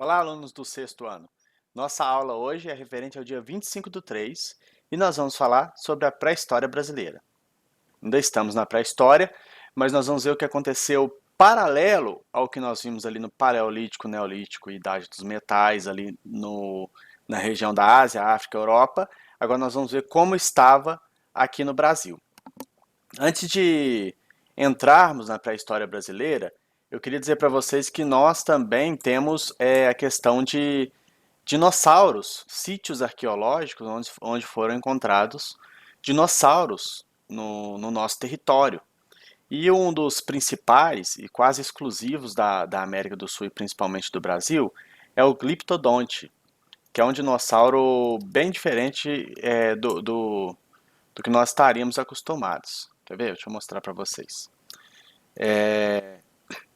Olá, alunos do sexto ano. Nossa aula hoje é referente ao dia 25/3 e nós vamos falar sobre a pré-história brasileira. Ainda estamos na pré-história, mas nós vamos ver o que aconteceu paralelo ao que nós vimos ali no Paleolítico, Neolítico e Idade dos Metais, ali na região da Ásia, África, Europa. Agora nós vamos ver como estava aqui no Brasil. Antes de entrarmos na pré-história brasileira, eu queria dizer para vocês que nós também temos a questão de dinossauros, sítios arqueológicos onde foram encontrados dinossauros no nosso território. E um dos principais e quase exclusivos da América do Sul e principalmente do Brasil é o Gliptodonte, que é um dinossauro bem diferente do que nós estaríamos acostumados. Quer ver? Deixa eu mostrar para vocês.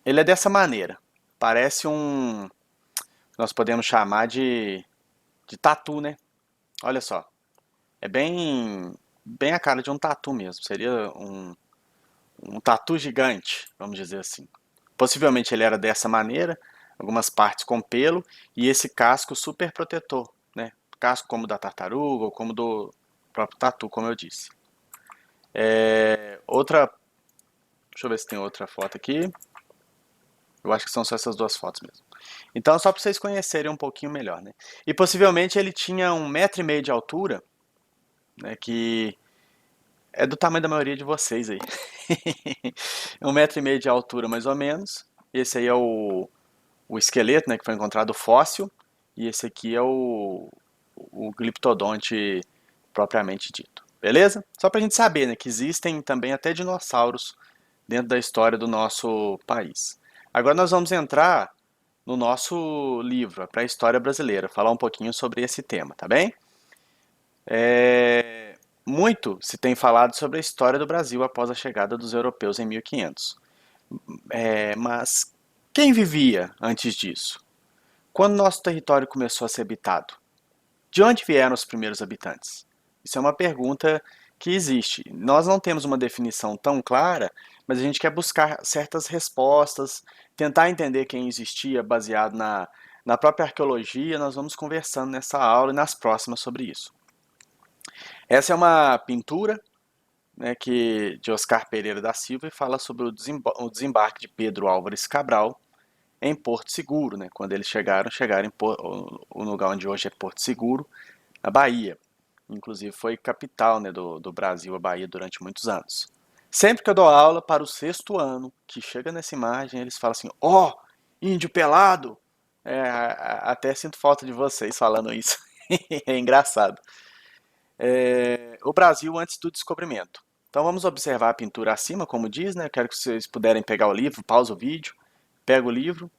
Ele é dessa maneira. Parece nós podemos chamar de tatu, né? Olha só. É bem a cara de um tatu mesmo. Seria um tatu gigante, vamos dizer assim. Possivelmente ele era dessa maneira, algumas partes com pelo, e esse casco super protetor, né? Casco como da tartaruga ou como do próprio tatu, como eu disse. Outra, deixa eu ver se tem outra foto aqui. Eu acho que são só essas duas fotos mesmo. Então, só para vocês conhecerem um pouquinho melhor, né? E possivelmente ele tinha 1,5 m de altura, né? Que é do tamanho da maioria de vocês aí. 1,5 m de altura, mais ou menos. Esse aí é o esqueleto, né? Que foi encontrado fóssil. E esse aqui é o Gliptodonte propriamente dito. Beleza? Só para a gente saber, né? Que existem também até dinossauros dentro da história do nosso país. Agora nós vamos entrar no nosso livro, a Pré-História Brasileira, falar um pouquinho sobre esse tema, tá bem? Muito se tem falado sobre a história do Brasil após a chegada dos europeus em 1500. Mas quem vivia antes disso? Quando nosso território começou a ser habitado? De onde vieram os primeiros habitantes? Isso é uma pergunta que existe. Nós não temos uma definição tão clara, mas a gente quer buscar certas respostas, tentar entender quem existia baseado na própria arqueologia. Nós vamos conversando nessa aula e nas próximas sobre isso. Essa é uma pintura, né, de Oscar Pereira da Silva e fala sobre o desembarque de Pedro Álvares Cabral em Porto Seguro, né, quando eles chegaram em o lugar onde hoje é Porto Seguro, na Bahia. Inclusive foi capital, né, do Brasil, a Bahia, durante muitos anos. Sempre que eu dou aula para o sexto ano, que chega nessa imagem, eles falam assim, ó, oh, índio pelado! Até sinto falta de vocês falando isso. É engraçado. O Brasil antes do descobrimento. Então vamos observar a pintura acima, como diz, né? Eu quero que vocês puderem pegar o livro, pausa o vídeo, pega o livro.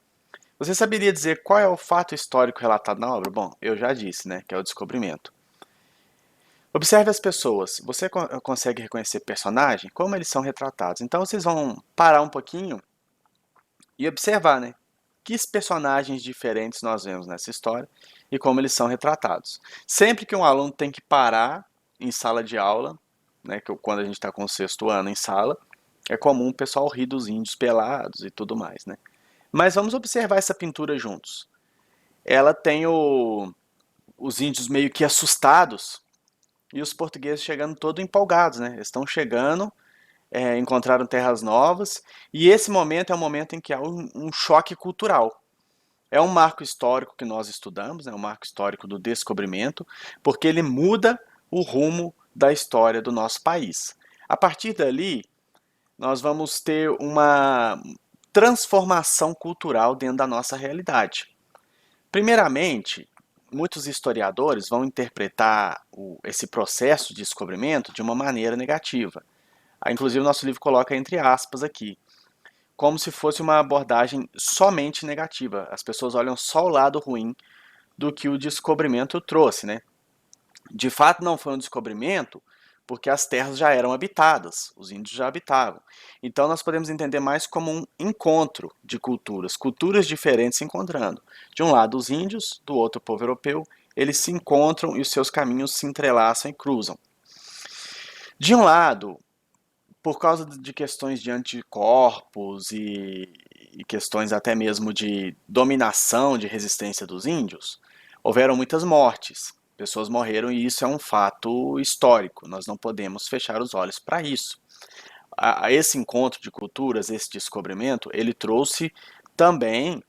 Você saberia dizer qual é o fato histórico relatado na obra? Bom, eu já disse, né? Que é o descobrimento. Observe as pessoas. Você consegue reconhecer personagem? Como eles são retratados? Então vocês vão parar um pouquinho e observar, né? Que personagens diferentes nós vemos nessa história e como eles são retratados. Sempre que um aluno tem que parar em sala de aula, né, quando a gente está com o sexto ano em sala, é comum o pessoal rir dos índios pelados e tudo mais, né? Mas vamos observar essa pintura juntos. Ela tem os índios meio que assustados e os portugueses chegando todo empolgados, né? Eles estão chegando, encontraram terras novas e esse momento é o momento em que há um choque cultural. É um marco histórico que nós estudamos, é um marco histórico do descobrimento, porque ele muda o rumo da história do nosso país. A partir dali, nós vamos ter uma transformação cultural dentro da nossa realidade. Primeiramente, muitos historiadores vão interpretar esse processo de descobrimento de uma maneira negativa. Inclusive, o nosso livro coloca entre aspas aqui, como se fosse uma abordagem somente negativa. As pessoas olham só o lado ruim do que o descobrimento trouxe, né? De fato, não foi um descobrimento porque as terras já eram habitadas, os índios já habitavam. Então, nós podemos entender mais como um encontro de culturas, culturas diferentes se encontrando. De um lado, os índios, do outro, o povo europeu, eles se encontram e os seus caminhos se entrelaçam e cruzam. De um lado, por causa de questões de anticorpos e questões até mesmo de dominação, de resistência dos índios, houveram muitas mortes. Pessoas morreram e isso é um fato histórico. Nós não podemos fechar os olhos para isso. A esse encontro de culturas, esse descobrimento, ele trouxe também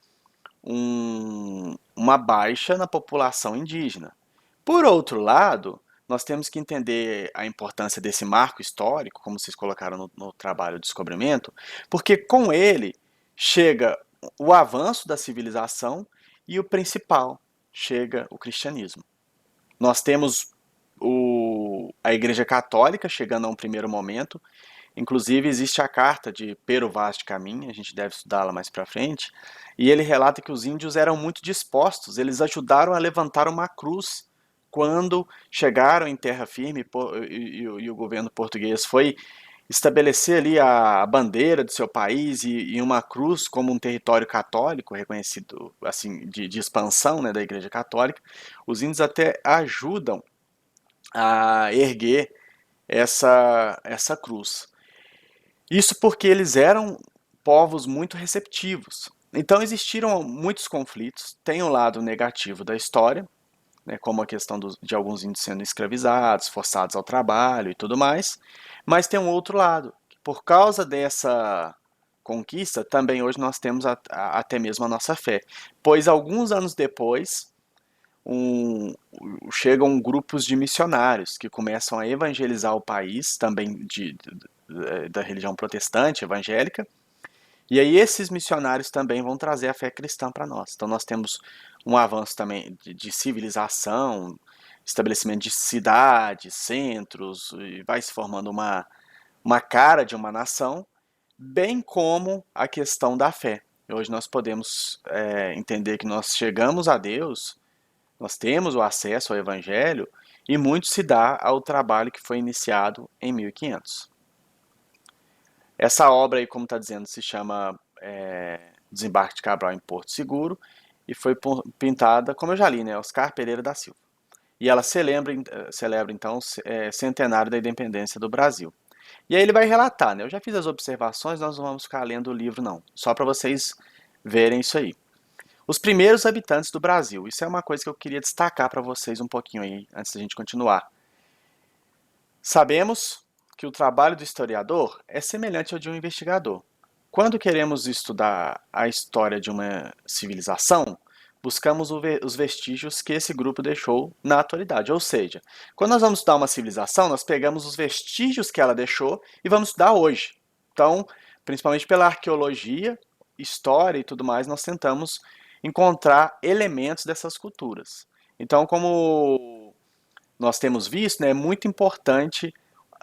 uma baixa na população indígena. Por outro lado, nós temos que entender a importância desse marco histórico, como vocês colocaram no trabalho de descobrimento, porque com ele chega o avanço da civilização e o principal, chega o cristianismo. Nós temos a Igreja Católica chegando a um primeiro momento. Inclusive, existe a carta de Pero Vaz de Caminha, a gente deve estudá-la mais para frente, e ele relata que os índios eram muito dispostos, eles ajudaram a levantar uma cruz quando chegaram em terra firme e o governo português foi estabelecer ali a bandeira do seu país e uma cruz como um território católico, reconhecido assim de expansão, né, da Igreja Católica. Os índios até ajudam a erguer essa cruz. Isso porque eles eram povos muito receptivos. Então existiram muitos conflitos. Tem o lado negativo da história, né, como a questão de alguns índios sendo escravizados, forçados ao trabalho e tudo mais. Mas tem um outro lado. Por causa dessa conquista, também hoje nós temos até mesmo a nossa fé. Pois alguns anos depois, chegam grupos de missionários que começam a evangelizar o país, também da religião protestante, evangélica, e aí esses missionários também vão trazer a fé cristã para nós. Então nós temos um avanço também de civilização, estabelecimento de cidades, centros, e vai se formando uma cara de uma nação, bem como a questão da fé. Hoje nós podemos entender que nós chegamos a Deus, nós temos o acesso ao Evangelho, e muito se dá ao trabalho que foi iniciado em 1500. Essa obra aí, como está dizendo, se chama Desembarque de Cabral em Porto Seguro e foi pintada, como eu já li, né, Oscar Pereira da Silva. E ela celebra então, centenário da independência do Brasil. E aí ele vai relatar, né? Eu já fiz as observações, nós não vamos ficar lendo o livro não, só para vocês verem isso aí. Os primeiros habitantes do Brasil, isso é uma coisa que eu queria destacar para vocês um pouquinho aí, antes da gente continuar. Sabemos que o trabalho do historiador é semelhante ao de um investigador. Quando queremos estudar a história de uma civilização, buscamos os vestígios que esse grupo deixou na atualidade. Ou seja, quando nós vamos estudar uma civilização, nós pegamos os vestígios que ela deixou e vamos estudar hoje. Então, principalmente pela arqueologia, história e tudo mais, nós tentamos encontrar elementos dessas culturas. Então, como nós temos visto, né, é muito importante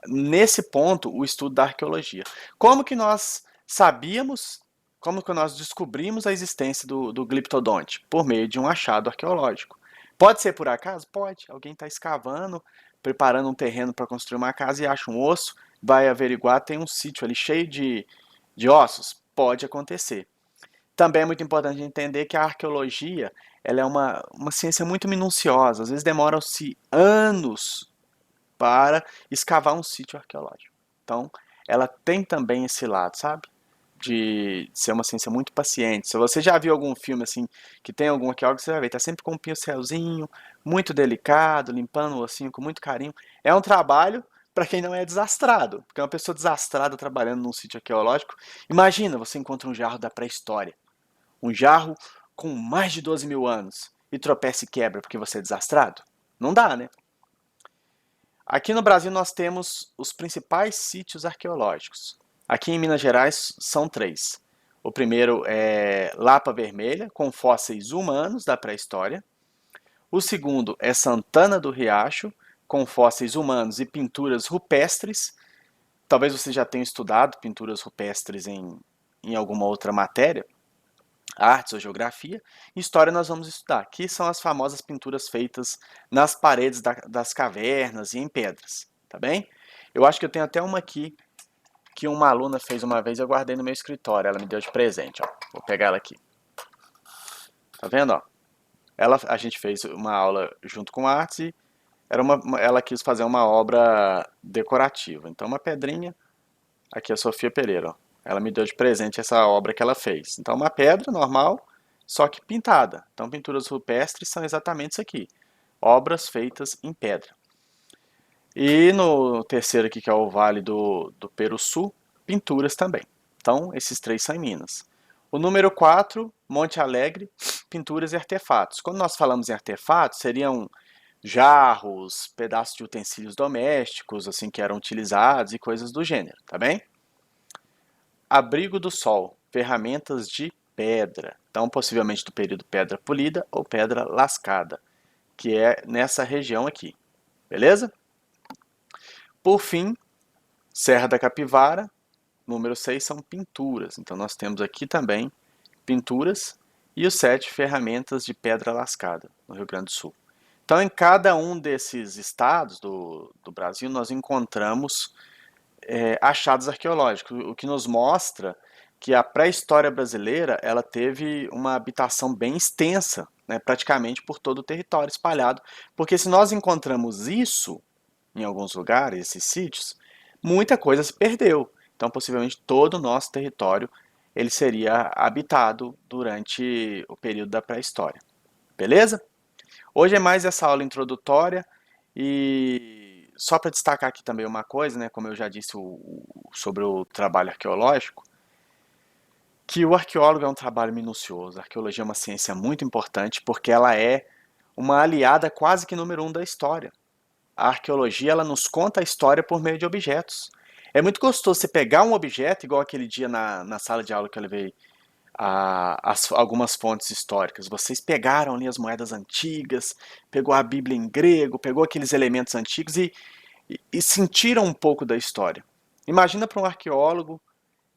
nesse ponto o estudo da arqueologia. Como que nós sabíamos, como que nós descobrimos a existência do gliptodonte? Por meio de um achado arqueológico. Pode ser por acaso? Pode. Alguém está escavando, preparando um terreno para construir uma casa e acha um osso, vai averiguar, tem um sítio ali cheio de ossos? Pode acontecer. Também é muito importante entender que a arqueologia ela é uma ciência muito minuciosa. Às vezes demoram-se anos para escavar um sítio arqueológico. Então, ela tem também esse lado, sabe? De ser uma ciência muito paciente. Se você já viu algum filme assim, que tem algum arqueólogo, você vai ver, tá sempre com um pincelzinho, muito delicado, limpando o ossinho com muito carinho. É um trabalho para quem não é desastrado, porque uma pessoa desastrada trabalhando num sítio arqueológico, imagina, você encontra um jarro da pré-história, um jarro com mais de 12 mil anos, e tropeça e quebra porque você é desastrado? Não dá, né? Aqui no Brasil nós temos os principais sítios arqueológicos. Aqui em Minas Gerais são três. O primeiro é Lapa Vermelha, com fósseis humanos da pré-história. O segundo é Santana do Riacho, com fósseis humanos e pinturas rupestres. Talvez você já tenha estudado pinturas rupestres em alguma outra matéria, artes ou geografia. História nós vamos estudar, que são as famosas pinturas feitas nas paredes das cavernas e em pedras, tá bem? Eu acho que eu tenho até uma aqui que uma aluna fez uma vez, eu guardei no meu escritório, ela me deu de presente, ó. Vou pegar ela aqui. Tá vendo, ó? A gente fez uma aula junto com artes e ela quis fazer uma obra decorativa. Então uma pedrinha, aqui é a Sofia Pereira, ó. Ela me deu de presente essa obra que ela fez. Então, uma pedra normal, só que pintada. Então, pinturas rupestres são exatamente isso aqui. Obras feitas em pedra. E no terceiro aqui, que é o Vale do Peruçu, pinturas também. Então, esses três são em Minas. O número 4, Monte Alegre, pinturas e artefatos. Quando nós falamos em artefatos, seriam jarros, pedaços de utensílios domésticos, assim, que eram utilizados e coisas do gênero, tá bem? Abrigo do Sol, ferramentas de pedra. Então, possivelmente do período pedra polida ou pedra lascada, que é nessa região aqui, beleza? Por fim, Serra da Capivara, número 6 são pinturas. Então nós temos aqui também pinturas e os 7 ferramentas de pedra lascada, no Rio Grande do Sul. Então em cada um desses estados do Brasil nós encontramos achados arqueológicos, o que nos mostra que a pré-história brasileira ela teve uma habitação bem extensa, né, praticamente por todo o território espalhado, porque se nós encontramos isso em alguns lugares, esses sítios, muita coisa se perdeu. Então, possivelmente todo o nosso território ele seria habitado durante o período da pré-história. Beleza? Hoje é mais essa aula introdutória e só para destacar aqui também uma coisa, né, como eu já disse sobre o trabalho arqueológico, que o arqueólogo é um trabalho minucioso. A arqueologia é uma ciência muito importante porque ela é uma aliada quase que número um da história. A arqueologia ela nos conta a história por meio de objetos. É muito gostoso você pegar um objeto, igual aquele dia na sala de aula que eu levei algumas fontes históricas. Vocês pegaram ali as moedas antigas, pegou a Bíblia em grego, pegou aqueles elementos antigos e sentiram um pouco da história. Imagina para um arqueólogo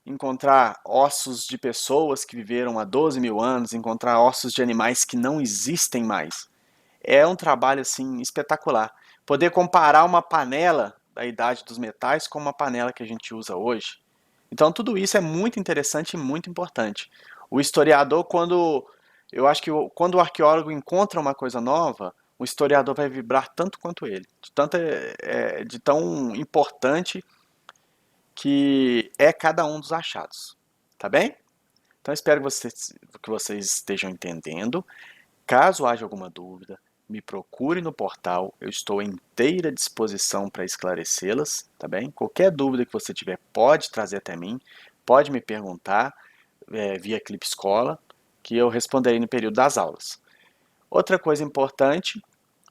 encontrar ossos de pessoas que viveram há 12 mil anos, encontrar ossos de animais que não existem mais. É um trabalho assim espetacular. Poder comparar uma panela da idade dos metais com uma panela que a gente usa hoje. Então tudo isso é muito interessante e muito importante. O historiador, eu acho que quando o arqueólogo encontra uma coisa nova, o historiador vai vibrar tanto quanto ele, de tão importante que é cada um dos achados. Tá bem? Então espero que vocês estejam entendendo. Caso haja alguma dúvida, me procure no portal, eu estou à inteira disposição para esclarecê-las, tá bem? Qualquer dúvida que você tiver, pode trazer até mim, pode me perguntar via Clipe Escola, que eu responderei no período das aulas. Outra coisa importante,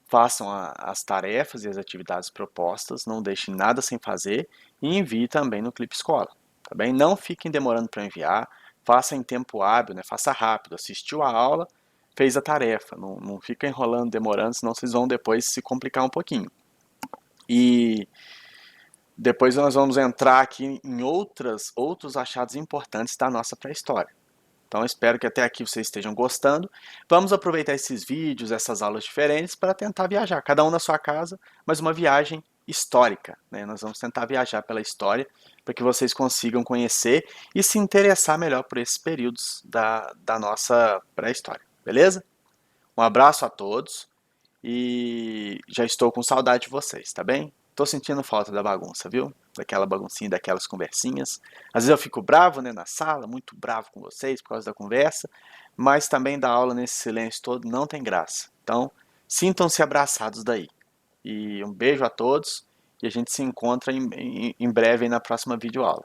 façam as tarefas e as atividades propostas, não deixem nada sem fazer e envie também no Clipe Escola, tá bem? Não fiquem demorando para enviar, faça em tempo hábil, né? Faça rápido, assistiu a aula, fez a tarefa, não fica enrolando, demorando, senão vocês vão depois se complicar um pouquinho. E depois nós vamos entrar aqui em outros achados importantes da nossa pré-história. Então espero que até aqui vocês estejam gostando. Vamos aproveitar esses vídeos, essas aulas diferentes para tentar viajar, cada um na sua casa, mas uma viagem histórica, né? Nós vamos tentar viajar pela história para que vocês consigam conhecer e se interessar melhor por esses períodos da nossa pré-história, beleza? Um abraço a todos e já estou com saudade de vocês, tá bem? Tô sentindo falta da bagunça, viu? Daquela baguncinha, daquelas conversinhas. Às vezes eu fico bravo, né, na sala, muito bravo com vocês por causa da conversa, mas também dar aula nesse silêncio todo não tem graça. Então, sintam-se abraçados daí. E um beijo a todos e a gente se encontra em breve aí na próxima videoaula.